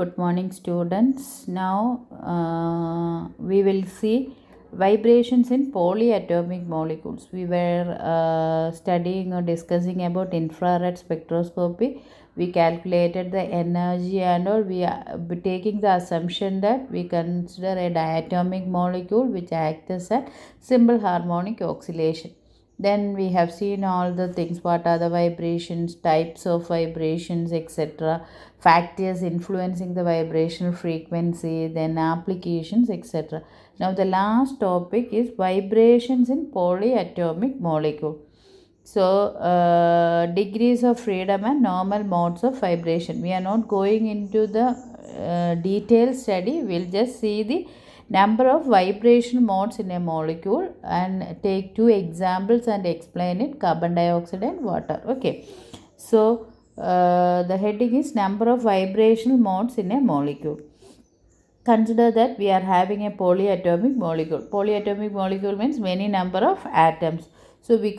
Good morning, students. Now we will see vibrations in polyatomic molecules. We were studying or discussing about infrared spectroscopy. We calculated the energy and all. We are taking the assumption that we consider a diatomic molecule which acts as a simple harmonic oscillation. Then we have seen all the things, what are the vibrations, types of vibrations, etc., factors influencing the vibrational frequency, then applications, etc. Now the last topic is vibrations in polyatomic molecule. So degrees of freedom and normal modes of vibration. We are not going into the detailed study. We'll just see the number of vibration modes in a molecule and take two examples and explain it: carbon dioxide and water. Okay, so the heading is number of vibrational modes in a molecule. Consider that we are having a polyatomic molecule. Polyatomic molecule means many number of atoms. So we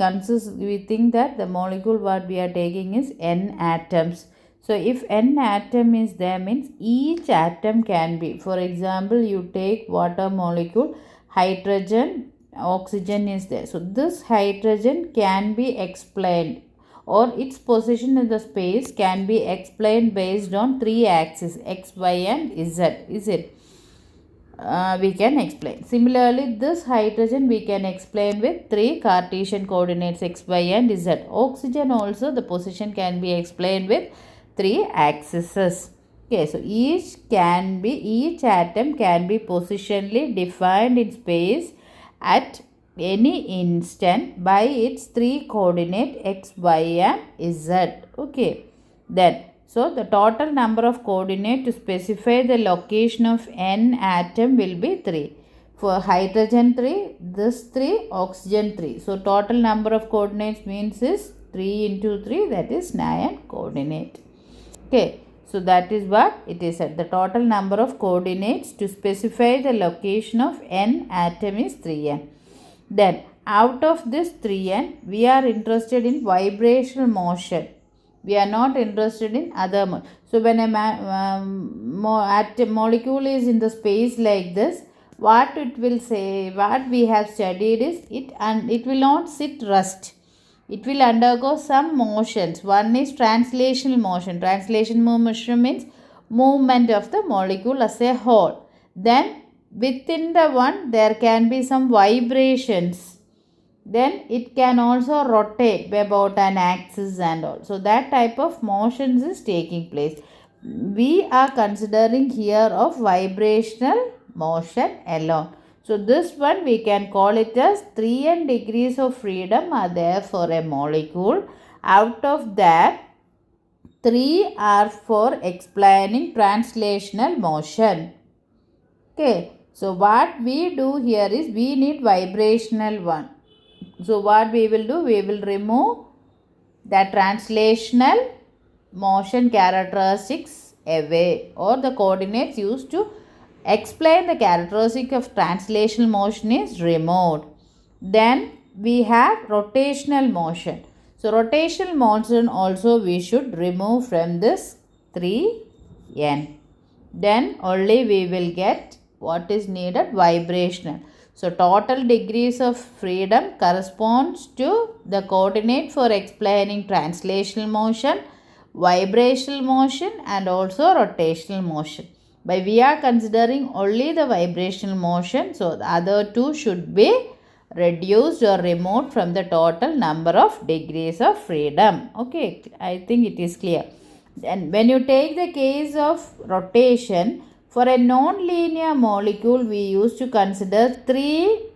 think that the molecule what we are taking is n atoms. So if n atom is there, means each atom can be, for example, you take water molecule, hydrogen, oxygen is there. So this hydrogen can be explained, or its position in the space can be explained based on three axes, x, y and z. Is it? We can explain. Similarly, this hydrogen we can explain with three Cartesian coordinates, x, y and z. Oxygen also, the position can be explained with three axes. Okay, so each atom can be positionally defined in space at any instant by its three coordinate x, y and z. Okay, then so the total number of coordinates to specify the location of n atom will be 3. For hydrogen 3, this 3, oxygen 3. So total number of coordinates means is 3 into 3, that is 9 coordinate. Okay, so that is what it is said. The total number of coordinates to specify the location of n atom is 3n. Then out of this 3n, we are interested in vibrational motion. We are not interested in other modes. So when a molecule is in the space like this, what it will say, what we have studied is it will not sit rest. It will undergo some motions. One is translational motion. Translational motion means movement of the molecule as a whole. Then within the one there can be some vibrations. Then it can also rotate about an axis and all. So that type of motions is taking place. We are considering here of vibrational motion alone. So this one we can call it as 3n degrees of freedom are there for a molecule. Out of that, 3 are for explaining translational motion. Okay, so what we do here is we need vibrational one. So what we will do, we will remove the translational motion characteristics away, or the coordinates used to explain the characteristic of translational motion is removed. Then we have rotational motion. So rotational motion also we should remove from this 3n. Then only we will get what is needed, vibrational. So total degrees of freedom corresponds to the coordinate for explaining translational motion, vibrational motion and also rotational motion. But we are considering only the vibrational motion, so the other two should be reduced or removed from the total number of degrees of freedom. Okay, I think it is clear. And when you take the case of rotation, for a non-linear molecule, we used to consider 3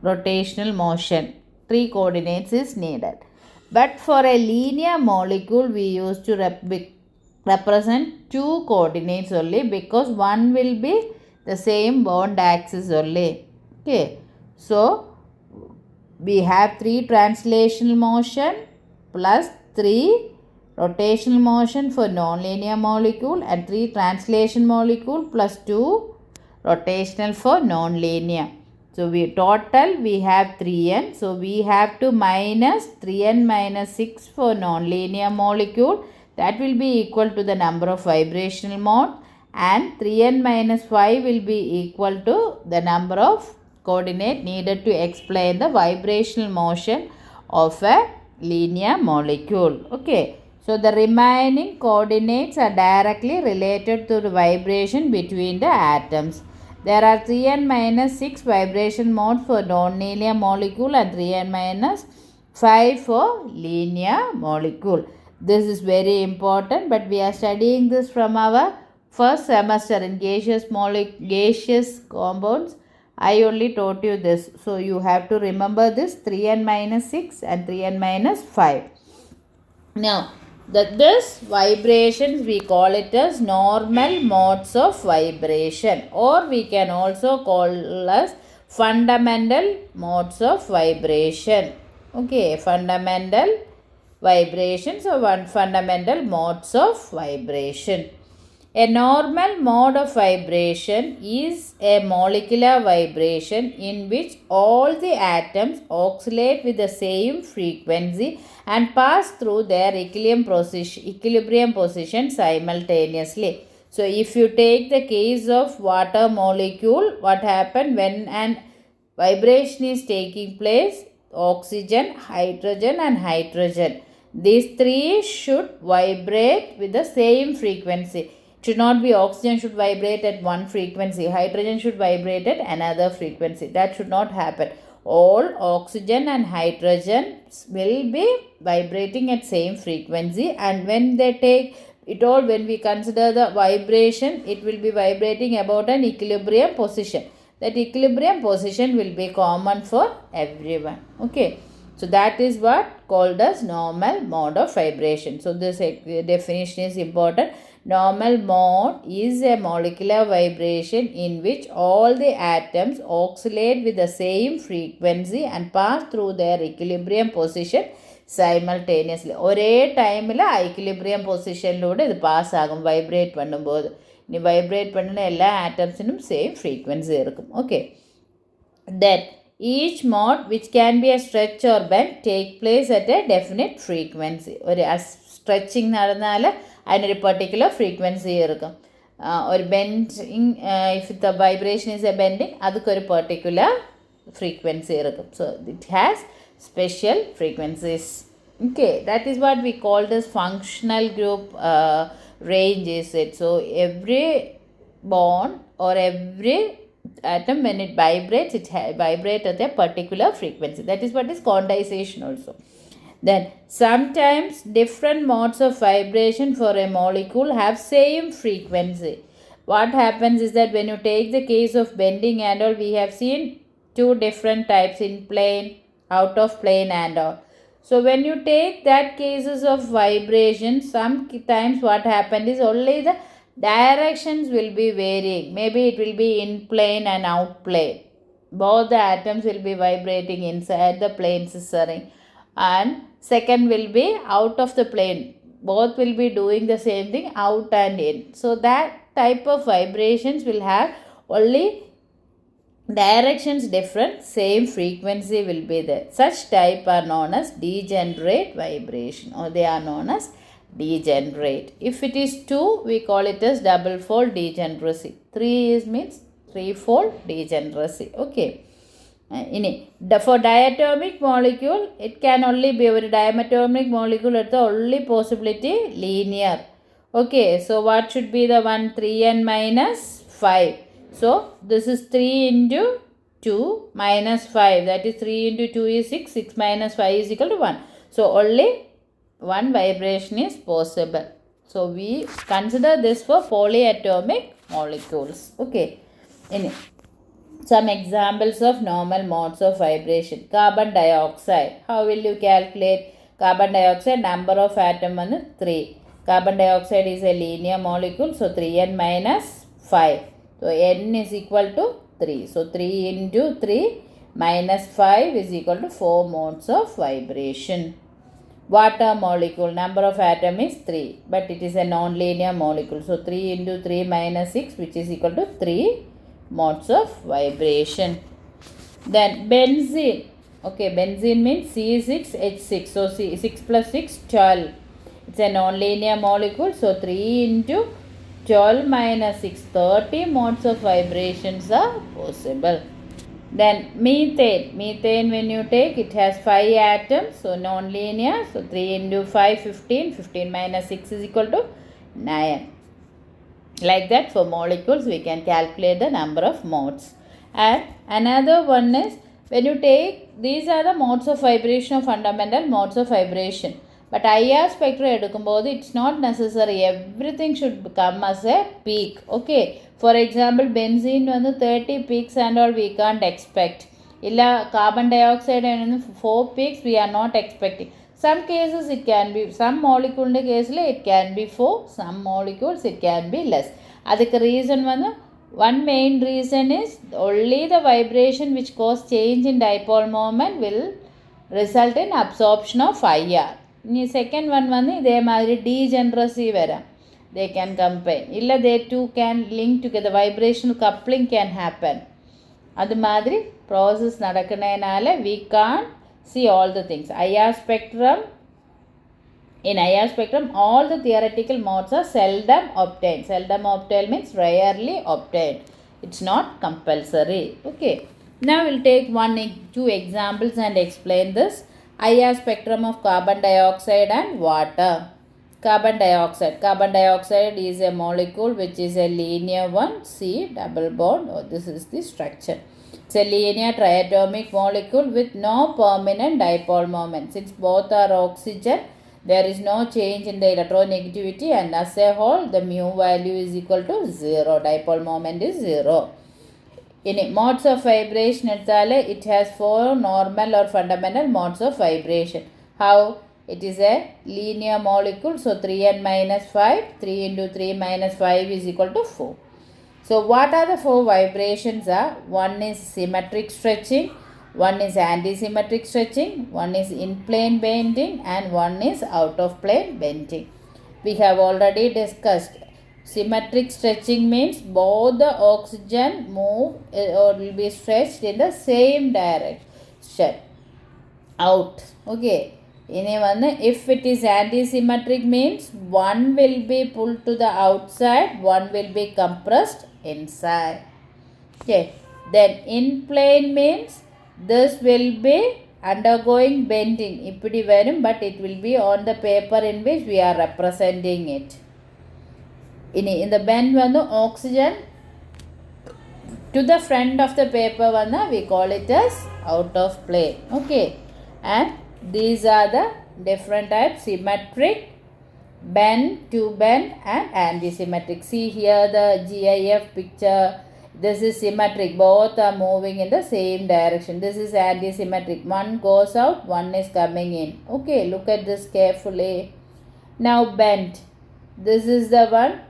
rotational motion. 3 coordinates is needed. But for a linear molecule, we used to represent 2 coordinates only, because one will be the same bond axis only. Okay. So, we have 3 translational motion plus 3 rotational motion for non-linear molecule and 3 translation molecule plus 2 rotational for non-linear. So we have 3n. So we have to minus 3n minus 6 for non-linear molecule, that will be equal to the number of vibrational mode, and 3n minus 5 will be equal to the number of coordinate needed to explain the vibrational motion of a linear molecule. Okay. So the remaining coordinates are directly related to the vibration between the atoms. There are 3n minus 6 vibration modes for non-linear molecule and 3n minus 5 for linear molecule. This is very important, but we are studying this from our first semester in gaseous compounds. I only taught you this. So you have to remember this 3n minus 6 and 3n minus 5. Now, this vibrations we call it as normal modes of vibration, or we can also call as fundamental modes of vibration. Okay, fundamental vibrations or fundamental modes of vibration. A normal mode of vibration is a molecular vibration in which all the atoms oscillate with the same frequency and pass through their equilibrium position simultaneously. So, if you take the case of water molecule, what happens when an vibration is taking place? Oxygen, hydrogen and hydrogen. These three should vibrate with the same frequency. It should not be oxygen should vibrate at one frequency, hydrogen should vibrate at another frequency. That should not happen. All oxygen and hydrogen will be vibrating at same frequency, and when they take it all, when we consider the vibration, it will be vibrating about an equilibrium position. That equilibrium position will be common for everyone. Okay. So that is what called as normal mode of vibration. So this definition is important. Normal mode is a molecular vibration in which all the atoms oscillate with the same frequency and pass through their equilibrium position simultaneously. ഒരേ ടൈമിൽ equilibrium പൊസിഷനിലൂടെ ഇത് pass ആകും vibrate பண்ணும்போது. ഇനി vibrate பண்ணுന്ന എല്ലാ ആറ്റംസിനും same frequency இருக்கும். Okay. Then each mode which can be a stretch or bend take place at a definite frequency. ഒരു stretching നടന്നാൽ അതിനൊരു പെർട്ടിക്കുലർ ഫ്രീക്വൻസി இருக்கும். ഒരു bending if the vibration is a bending അതുക്കൊരു പെർട്ടിക്കുലർ ഫ്രീക്വൻസി இருக்கும். So it has special frequencies. Okay, that is what we call this functional group range is it. So every bond or every atom, when it vibrates, it vibrates at a particular frequency. That is what is quantization also. Then sometimes different modes of vibration for a molecule have same frequency. What happens is that when you take the case of bending and all, we have seen two different types, in plane, out of plane and all. So when you take that cases of vibration, sometimes what happens is only the directions will be varying. Maybe it will be in plane and out plane. Both the atoms will be vibrating inside the plane scissoring, and second will be out of the plane. Both will be doing the same thing, out and in. So that type of vibrations will have only directions different, same frequency will be there. Such type are known as degenerate vibration, or they are known as degenerate. If it is 2, we call it as double fold degeneracy. 3 means threefold degeneracy. Okay. For diatomic molecule, it can only be a diatomic molecule at the only possibility linear. Okay, so what should be the one? 3n minus 5. So this is 3 into 2 minus 5. That is 3 into 2 is 6. 6 minus 5 is equal to 1. So only one vibration is possible. So we consider this for polyatomic molecules. Okay. Some examples of normal modes of vibration. Carbon dioxide. How will you calculate carbon dioxide? Number of atom is 3. Carbon dioxide is a linear molecule. So 3n minus 5. So n is equal to 3. So 3 into 3 minus 5 is equal to 4 modes of vibration. Water molecule, number of atom is 3, but it is a non-linear molecule. So 3 into 3 minus 6, which is equal to 3 modes of vibration. Then benzene. Okay, benzene means C6H6. So 6 plus 6, 12. It's a non-linear molecule. So 3 into 12 minus 6, 30 modes of vibrations are possible. Then methane when you take, it has 5 atoms, so non-linear. So 3 into 5, 15, 15 minus 6 is equal to 9. Like that, for molecules we can calculate the number of modes. And another one is, when you take, these are the modes of vibration, fundamental modes of vibration. But IR spectra edukumbodhu, it's not necessary everything should come as a peak. Okay, for example, benzene vandu 30 peaks and all we can't expect. Illa carbon dioxide and 4 peaks we are not expecting. Some cases it can be, some molecule case it can be 4, some molecules it can be less. Adhikku reason vandu, one main reason is only the vibration which cause change in dipole moment will result in absorption of IR. Second one vandu idhe madiri degeneracy vera, they can combine. Illa they two can link together, vibrational coupling can happen. Adu madiri process nadakkunnainala we can't see all the things. IR spectrum, in IR spectrum all the theoretical modes are seldom obtained. Seldom obtained means rarely obtained. It's not compulsory. Okay, now we'll take two examples and explain this. IR spectrum of carbon dioxide and water. Carbon dioxide is a molecule which is a linear one, C double bond. This is the structure. It's a linear triatomic molecule with no permanent dipole moment. Since both are oxygen, there is no change in the electronegativity, and as a whole the mu value is equal to 0. Dipole moment is 0. In modes of vibration, it has 4 normal or fundamental modes of vibration. How? It is a linear molecule, so 3n minus 5, 3 into 3 minus 5 is equal to 4. So what are the 4 vibrations are? One is symmetric stretching, one is anti-symmetric stretching, one is in-plane bending, and one is out-of-plane bending. We have already discussed. Symmetric stretching means both the oxygen move or will be stretched in the same direction out. Okay. If it is anti-symmetric means one will be pulled to the outside, one will be compressed inside. Okay. Then in plane means this will be undergoing bending, but it will be on the paper in which we are representing it. In the bend oxygen to the front of the paper we call it as out of plane. Okay, and these are the different types: symmetric, bend, to bend, and anti-symmetric. See here the GIF picture. This is symmetric, both are moving in the same direction. This is anti-symmetric, one goes out, one is coming in. Okay, look at this carefully. Now bend, this is the one,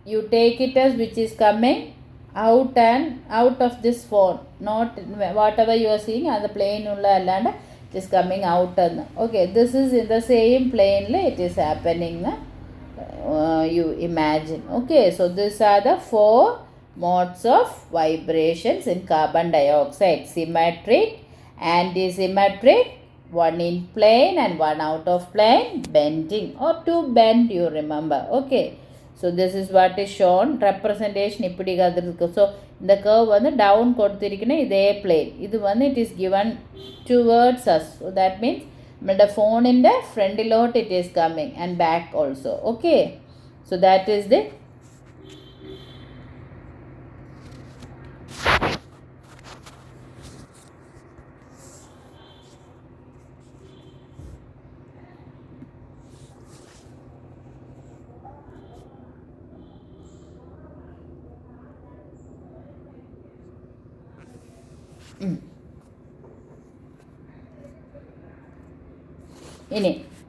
you take it as which is coming out and out of this phone, not whatever you are seeing on the plane it is coming out. Okay, this is in the same plane it is happening, you imagine. Okay, so these are the 4 modes of vibrations in carbon dioxide: symmetric, anti-symmetric, one in plane and one out of plane, bending or to bend, you remember. Okay, so this is what is shown, representation ipdi kadrukku. So the curve down koduthirukkena idhe plane, it is given towards us, so that means the phone in the front lot it is coming and back also. Okay, so that is the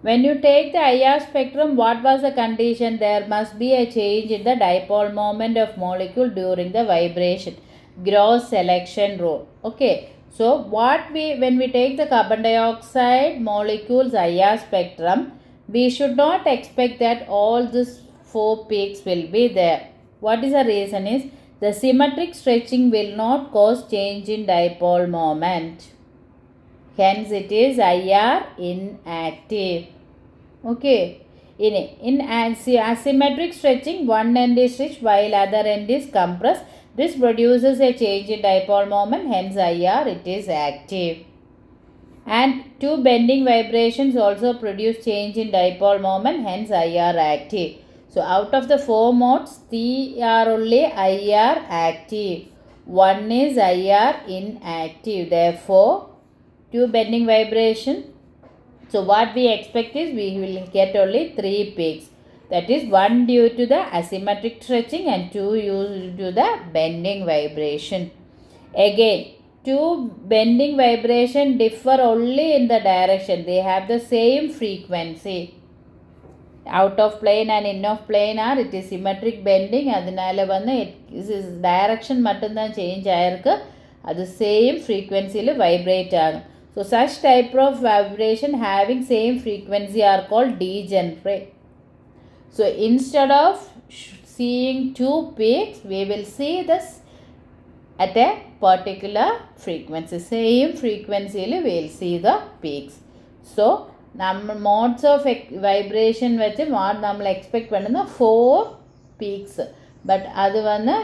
when you take the IR spectrum, what was the condition? There must be a change in the dipole moment of molecule during the vibration. Gross selection rule. Okay, so when we take the carbon dioxide molecules IR spectrum, we should not expect that all these 4 peaks will be there. What is the reason is, the symmetric stretching will not cause change in dipole moment. Hence it is IR inactive. Okay. In asymmetric stretching, one end is stretched while other end is compressed. This produces a change in dipole moment, hence IR, it is active. And two bending vibrations also produce change in dipole moment, hence IR active. So out of the four modes, three are only IR active. One is IR inactive. Therefore, two bending vibration. So what we expect is we will get only 3 peaks. That is 1 due to the asymmetric stretching and 2 due to the bending vibration. Again, two bending vibration differ only in the direction. They have the same frequency. Out of plane and in of plane are it is symmetric bending. அதனால வந்து it is direction மட்டும்தான் change ஆயிருக்கு. அது same frequency vibrate ஆகும். So such type of vibration having same frequency are called degenerate. So instead of seeing two peaks, we will see this at a particular frequency. Same frequency we will see the peaks. So நம்ம modes of vibration வச்சு நம்ம expect பண்ணுது 4 peaks. But அது வந்து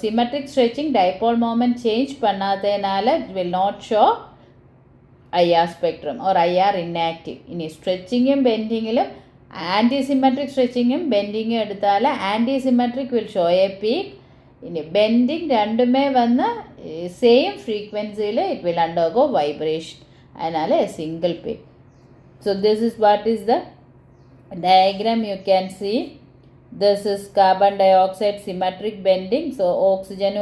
symmetric stretching dipole moment change பண்ணாதனால it will not show IR spectrum or IR inactive. In stretching and bending, antisymmetric stretching and bending எடுத்தால antisymmetric will show a peak. In bending ரெண்டுமே வந்து same frequency it will undergo vibration. அதனால a single peak. So this is what is the diagram you can see. This is carbon dioxide symmetric bending. So oxygen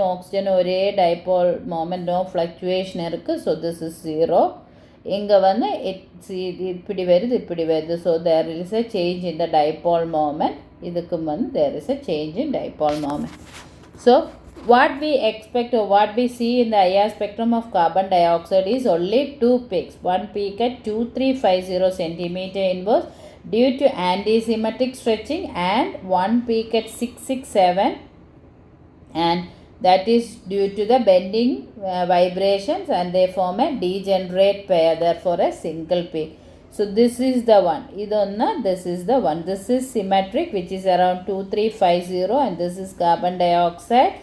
ஒரே dipole moment no fluctuation இருக்கு. So this is 0. இங்கே வந்து இப்படி வருது. So there is a change in the dipole moment. இதுக்கும் வந்து there is a change in dipole moment. So what we expect or what we see in the IR spectrum of carbon dioxide is only 2 peaks. One peak at 2350 centimeter inverse due to antisymmetric stretching and one peak at 667, and that is due to the bending vibrations, and they form a degenerate pair, therefore a single peak. So this is the one. This is the one. This is symmetric, which is around 2350, and this is carbon dioxide,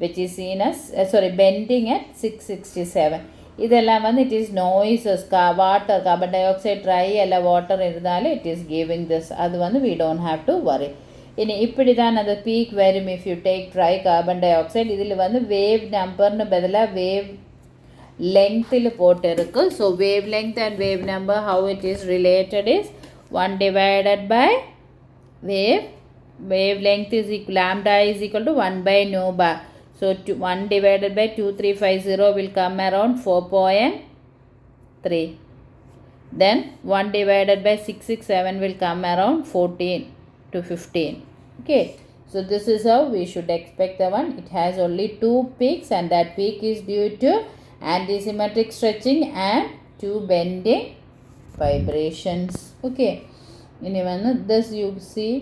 which is seen as bending at 667. இதெல்லாம் வந்து it is noises. Water, carbon dioxide dry அல்ல water இருந்தாலும் it is giving this. அது வந்து we don't have to worry. இனி இப்படி தான் அந்த பீக் வரும். if you take dry carbon dioxide, இதில் வந்து வேவ் நம்பர்னு பதிலாக வேவ் லெங்த்தில் போட்டிருக்கு. So wave length and wave number how it is related is 1 divided by wave length is equal, lambda is equal to 1 by nu bar. So 1 divided by 2350 will come around 4.3. Then 1 divided by 667 will come around 14 to 15. Okay. So this is how we should expect the one. It has only 2 peaks, and that peak is due to antisymmetric stretching and 2 bending vibrations. Okay. This you see.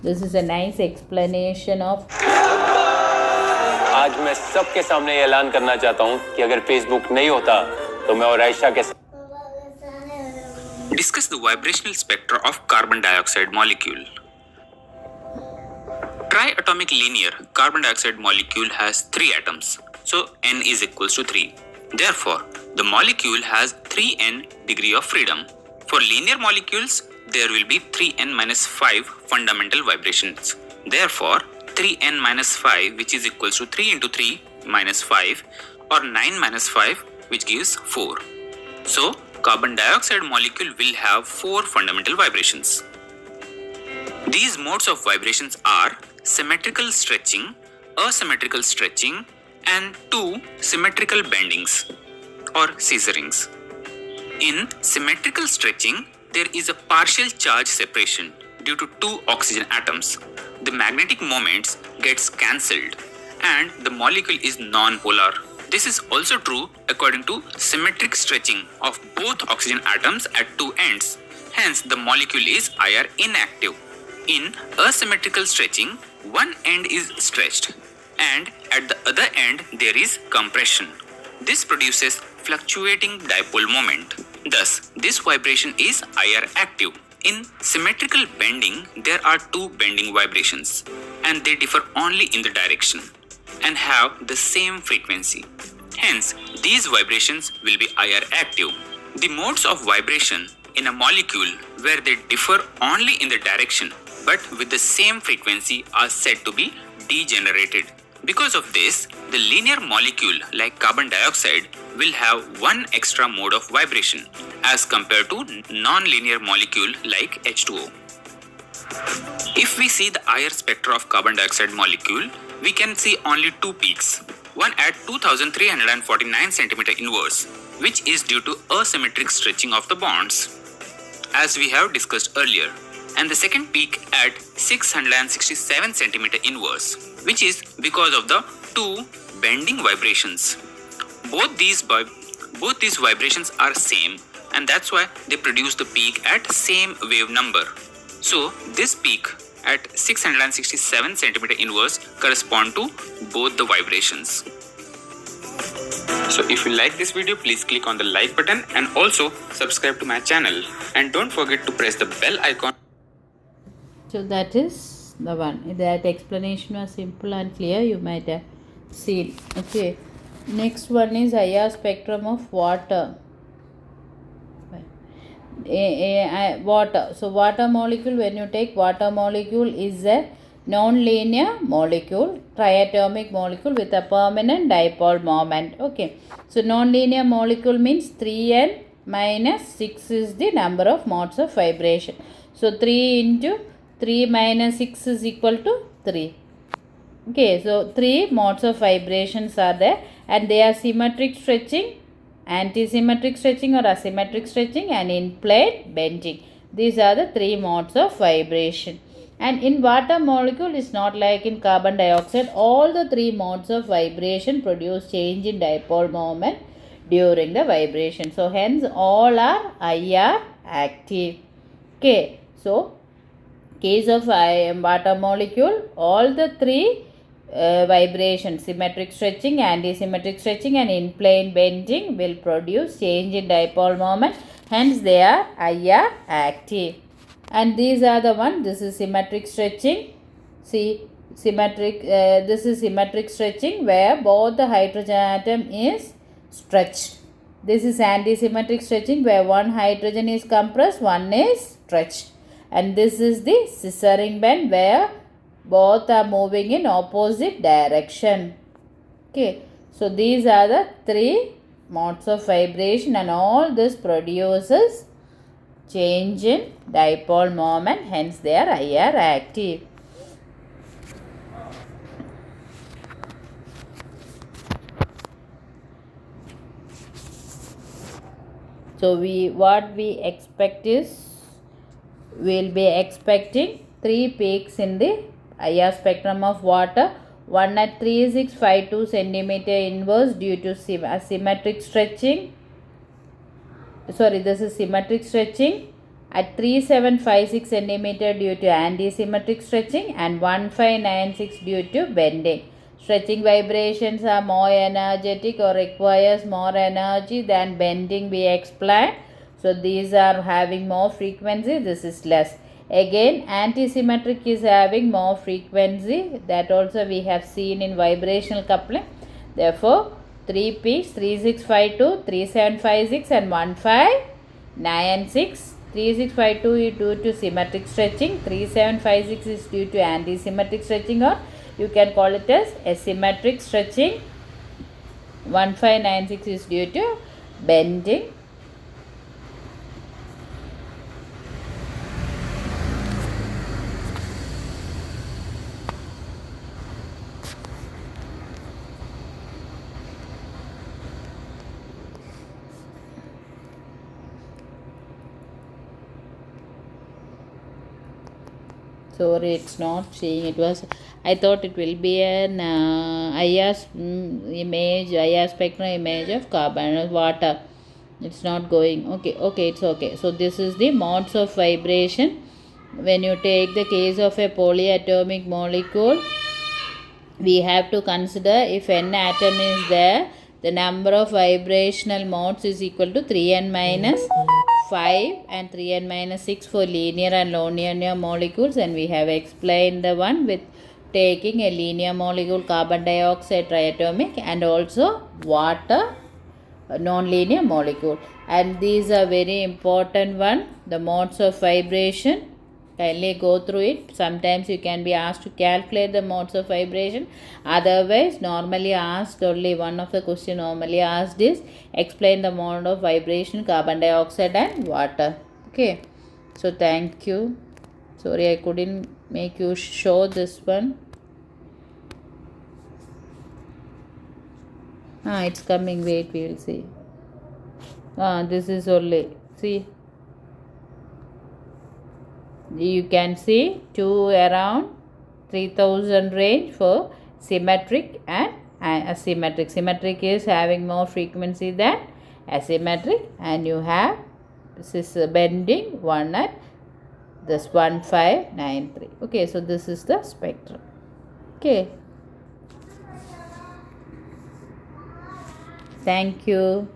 This is a nice explanation of. आज मैं सबके सामने ऐलान करना चाहता हूं कि अगर फेसबुक नहीं होता तो मैं और आयशा के discuss the vibrational spectra of carbon dioxide molecule. Triatomic linear carbon dioxide molecule has 3 atoms, so n is equals to 3. Therefore, the molecule has 3n degree of freedom. For linear molecules, there will be 3n minus 5 fundamental vibrations. Therefore, 3n minus 5, which is equals to 3 into 3 minus 5, or 9 minus 5, which gives 4. So, carbon dioxide molecule will have 4 fundamental vibrations. These modes of vibrations are symmetrical stretching, asymmetrical stretching, and 2 symmetrical bendings or scissorings. In symmetrical stretching, there is a partial charge separation due to 2 oxygen atoms. The magnetic moments gets cancelled and the molecule is non-polar. This is also true according to symmetric stretching of both oxygen atoms at 2 ends. Hence, the molecule is IR inactive. In asymmetrical stretching, one end is stretched and at the other end there is compression. This produces fluctuating dipole moment. Thus, this vibration is IR active. In symmetrical bending, there are two bending vibrations and they differ only in the direction and have the same frequency. Hence, these vibrations will be IR active. The modes of vibration in a molecule where they differ only in the direction but with the same frequency are said to be degenerated. Because of this, the linear molecule like carbon dioxide will have one extra mode of vibration as compared to non-linear molecule like H2O. If we see the IR spectra of carbon dioxide molecule, we can see only two peaks. One at 2349 cm inverse, which is due to asymmetric stretching of the bonds, as we have discussed earlier, and the second peak at 667 cm inverse, which is because of the two bending vibrations. Both these vibrations are same, and that's why they produce the peak at same wave number. So this peak at 667 cm inverse correspond to both the vibrations. So if you like this video, please click on the like button and also subscribe to my channel, and don't forget to press the bell icon. So that is the one. That explanation was simple and clear. You might have seen. Okay. Next one is IR spectrum of water. Water. So water molecule, when you take water molecule, is a non-linear molecule, triatomic molecule with a permanent dipole moment. Okay. So non-linear molecule means 3n minus 6 is the number of modes of vibration. So 3 into 3 minus 6 is equal to 3. Okay. So 3 modes of vibrations are there, and they are symmetric stretching, anti-symmetric stretching or asymmetric stretching, and in-plane bending. These are the 3 modes of vibration. And in water molecule, it's not like in carbon dioxide. All the 3 modes of vibration produce change in dipole moment during the vibration. So hence all are IR active. Okay. So case of water molecule, all the 3 vibrations, symmetric stretching, anti-symmetric stretching, and in-plane bending will produce change in dipole moment. Hence they are IR active. And these are the one. This is symmetric stretching. See, symmetric. This is symmetric stretching where both the hydrogen atom is stretched. This is anti-symmetric stretching where one hydrogen is compressed, one is stretched. And this is the scissoring bend where both are moving in opposite direction. Okay. So these are the 3 modes of vibration, and all this produces change in dipole moment. Hence they are IR active. So what we expect is, we'll be expecting 3 peaks in the IR spectrum of water. One at 3652 cm inverse due to symmetric stretching. Sorry, this is symmetric stretching. At 3756 cm due to anti-symmetric stretching, and 1596 due to bending. Stretching vibrations are more energetic or requires more energy than bending, we explained. So these are having more frequency, this is less. Again, anti-symmetric is having more frequency. That also we have seen in vibrational coupling. Therefore, 3 peaks, 3652, 3756 and 1596. 3652 is due to symmetric stretching. 3756 is due to anti-symmetric stretching, or you can call it as asymmetric stretching. 1596 is due to bending. Sorry, it's not seeing. It was, I thought it will be an IR image, IR spectrum image of carbon water. It's not going. Okay, it's okay. So this is the modes of vibration. When you take the case of a polyatomic molecule, we have to consider if n atom is there, the number of vibrational modes is equal to 3n minus 5 and 3n minus 6 for linear and non-linear molecules, and we have explained the one with taking a linear molecule carbon dioxide triatomic and also water non-linear molecule. And these are very important one, the modes of vibration. Kindly go through it. Sometimes you can be asked to calculate the modes of vibration. Otherwise, normally asked, only one of the question normally asked is explain the mode of vibration carbon dioxide and water. Okay, so thank you. Sorry I couldn't make you show this one. It's coming. Wait, we will see. This is only, see, you can see 2 around 3000 range for symmetric and asymmetric. Symmetric is having more frequency than asymmetric, and you have this is bending one at this 1593. Okay, so this is the spectrum. Okay, thank you.